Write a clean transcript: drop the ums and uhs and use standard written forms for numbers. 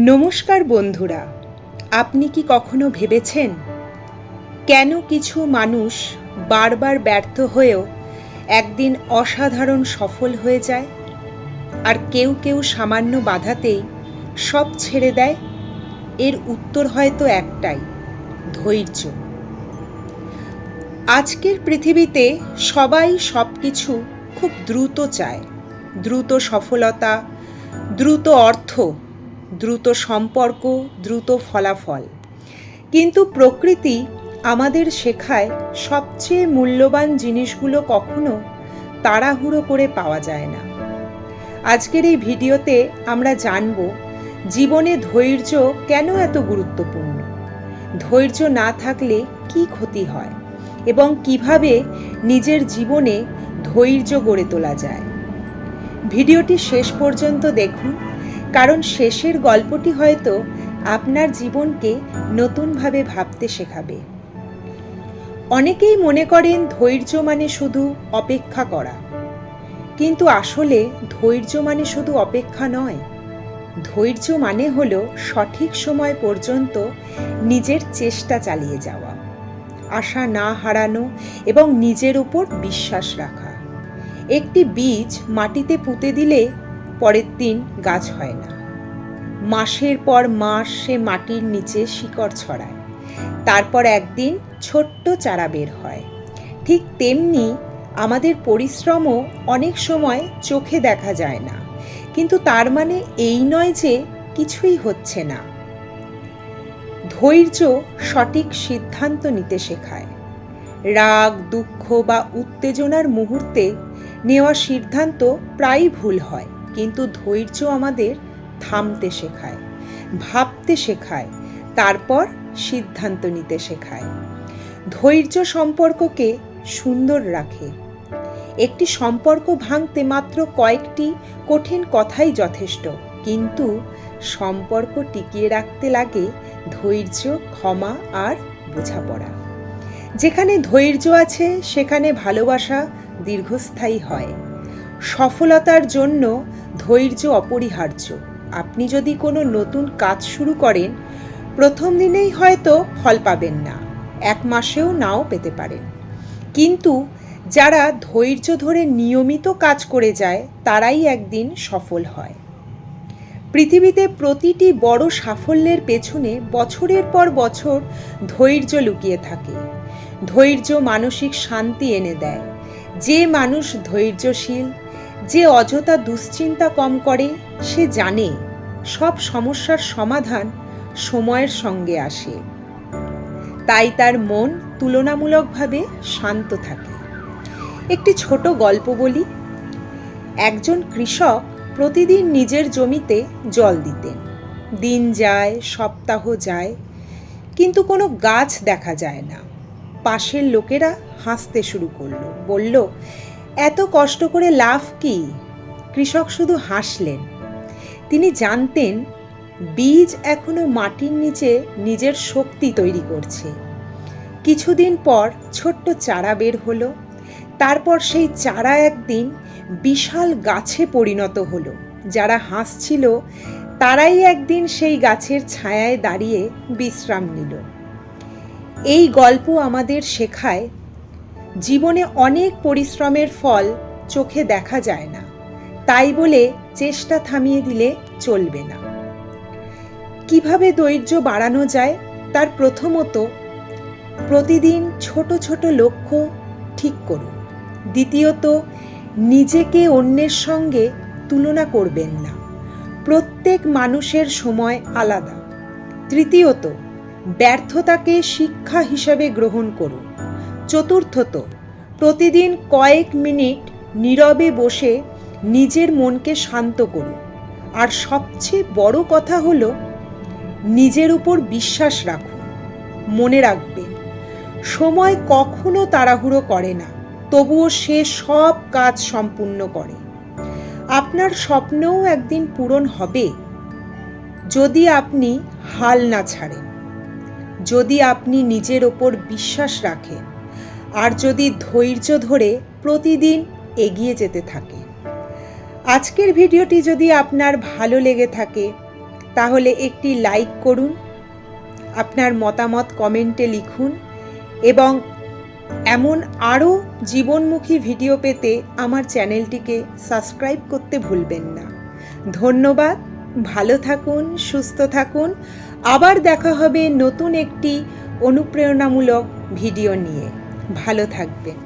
নমস্কার বন্ধুরা, আপনি কি কখনো ভেবেছেন কেন কিছু মানুষ বারবার ব্যর্থ হয়েও একদিন অসাধারণ সফল হয়ে যায়, আর কেউ কেউ সামান্য বাধাতেই সব ছেড়ে দেয়? এর উত্তর হয়তো একটাই: ধৈর্য। আজকের পৃথিবীতে সবাই সব কিছু খুব দ্রুত চায়। দ্রুত সফলতা, দ্রুত অর্থ, দ্রুত সম্পর্ক, দ্রুত ফলাফল। কিন্তু প্রকৃতি আমাদের শেখায় সবচেয়ে মূল্যবান জিনিসগুলো কখনো তাড়াহুড়ো করে পাওয়া যায় না। আজকের এই ভিডিওতে আমরা জানব জীবনে ধৈর্য কেন এত গুরুত্বপূর্ণ, ধৈর্য না থাকলে কি ক্ষতি হয় এবং কিভাবে নিজের জীবনে ধৈর্য গড়ে তোলা যায়। ভিডিওটি শেষ পর্যন্ত দেখুন, কারণ শেষের গল্পটি হয়তো আপনার জীবনকে নতুনভাবে ভাবতে শেখাবে। অনেকেই মনে করেন ধৈর্য মানে শুধু অপেক্ষা করা, কিন্তু আসলে ধৈর্য মানে শুধু অপেক্ষা নয়। ধৈর্য মানে হলো সঠিক সময় পর্যন্ত নিজের চেষ্টা চালিয়ে যাওয়া, আশা না হারানো এবং নিজের উপর বিশ্বাস রাখা। একটি বীজ মাটিতে পুঁতে দিলে পরের দিন গাছ হয় না। মাসের পর মাস সে মাটির নিচে শিকড় ছড়ায়, তারপর একদিন ছোট্ট চারা বের হয়। ঠিক তেমনি আমাদের পরিশ্রমও অনেক সময় চোখে দেখা যায় না, কিন্তু তার মানে এই নয় যে কিছুই হচ্ছে না। ধৈর্য সঠিক সিদ্ধান্ত নিতে শেখায়। রাগ, দুঃখ বা উত্তেজনার মুহূর্তে নেওয়া সিদ্ধান্ত প্রায়ই ভুল হয়, কিন্তু ধৈর্য আমাদের থামতে শেখায়, ভাবতে শেখায়, তারপর সিদ্ধান্ত নিতে শেখায়। ধৈর্য সম্পর্ককে সুন্দর রাখে। একটি সম্পর্ক ভাঙতে মাত্র কয়েকটি কঠিন কথাই যথেষ্ট, কিন্তু সম্পর্ক টিকিয়ে রাখতে লাগে ধৈর্য, ক্ষমা আর বোঝাপড়া। যেখানে ধৈর্য আছে সেখানে ভালোবাসা দীর্ঘস্থায়ী হয়। সফলতার জন্য ধৈর্য অপরিহার্য। আপনি যদি কোনো নতুন কাজ শুরু করেন, প্রথম দিনেই হয়তো ফল পাবেন না, এক মাসেও নাও পেতে পারেন, কিন্তু যারা ধৈর্য ধরে নিয়মিত কাজ করে যায় তারাই একদিন সফল হয়। পৃথিবীতে প্রতিটি বড় সাফল্যের পেছনে বছরের পর বছর ধৈর্য লুকিয়ে থাকে। ধৈর্য মানসিক শান্তি এনে দেয়। যে মানুষ ধৈর্যশীল, যে অযথা দুশ্চিন্তা কম করে, সে জানে সব সমস্যার সমাধান সময়ের সঙ্গে আসে। তাই তার মন তুলনামূলকভাবে শান্ত থাকে। একটি ছোট গল্প বলি। একজন কৃষক প্রতিদিন নিজের জমিতে জল দিতেন। দিন যায়, সপ্তাহ যায়, কিন্তু কোনো গাছ দেখা যায় না। পাশের লোকেরা হাসতে শুরু করলো, বলল, এত কষ্ট করে লাভ কি? কৃষক শুধু হাসলেন। তিনি জানতেন বীজ এখনো মাটির নিচে নিজের শক্তি তৈরি করছে। কিছুদিন পর ছোট্ট চারা বের হলো। তারপর সেই চারা একদিন বিশাল গাছে পরিণত হলো। যারা হাসছিল তারাই একদিন সেই গাছের ছায়ায় দাঁড়িয়ে বিশ্রাম নিল। এই গল্প আমাদের শেখায় জীবনে অনেক পরিশ্রমের ফল চোখে দেখা যায় না, তাই বলে চেষ্টা থামিয়ে দিলে চলবে না। কিভাবে ধৈর্য বাড়ানো যায়? তার প্রথমত, প্রতিদিন ছোট ছোট লক্ষ্য ঠিক করুন। দ্বিতীয়ত, নিজেকে অন্যের সঙ্গে তুলনা করবেন না। প্রত্যেক মানুষের সময় আলাদা। তৃতীয়ত, ব্যর্থতাকে শিক্ষা হিসেবে গ্রহণ করুন। চতুর্থত, প্রতিদিন কয়েক মিনিট নীরবে বসে নিজের মনকে শান্ত করুন। আর সবচেয়ে বড় কথা হলো, নিজের উপর বিশ্বাস রাখুন। মনে রাখবেন, সময় কখনো তাড়াহুড়ো করে না, তবুও সে সব কাজ সম্পূর্ণ করে। আপনার স্বপ্নও একদিন পূরণ হবে, যদি আপনি হাল না ছাড়েন, যদি আপনি নিজের ওপর বিশ্বাস রাখেন, আর যদি ধৈর্য ধরে প্রতিদিন এগিয়ে যেতে থাকেন। আজকের ভিডিওটি যদি আপনার ভালো লেগে থাকে তাহলে একটি লাইক করুন, আপনার মতামত কমেন্টে লিখুন এবং এমন আরও জীবনমুখী ভিডিও পেতে আমার চ্যানেলটিকে সাবস্ক্রাইব করতে ভুলবেন না। ধন্যবাদ, ভালো থাকুন, সুস্থ থাকুন। আবার দেখা হবে নতুন একটি অনুপ্রেরণামূলক ভিডিও নিয়ে। ভালো থাকবেন।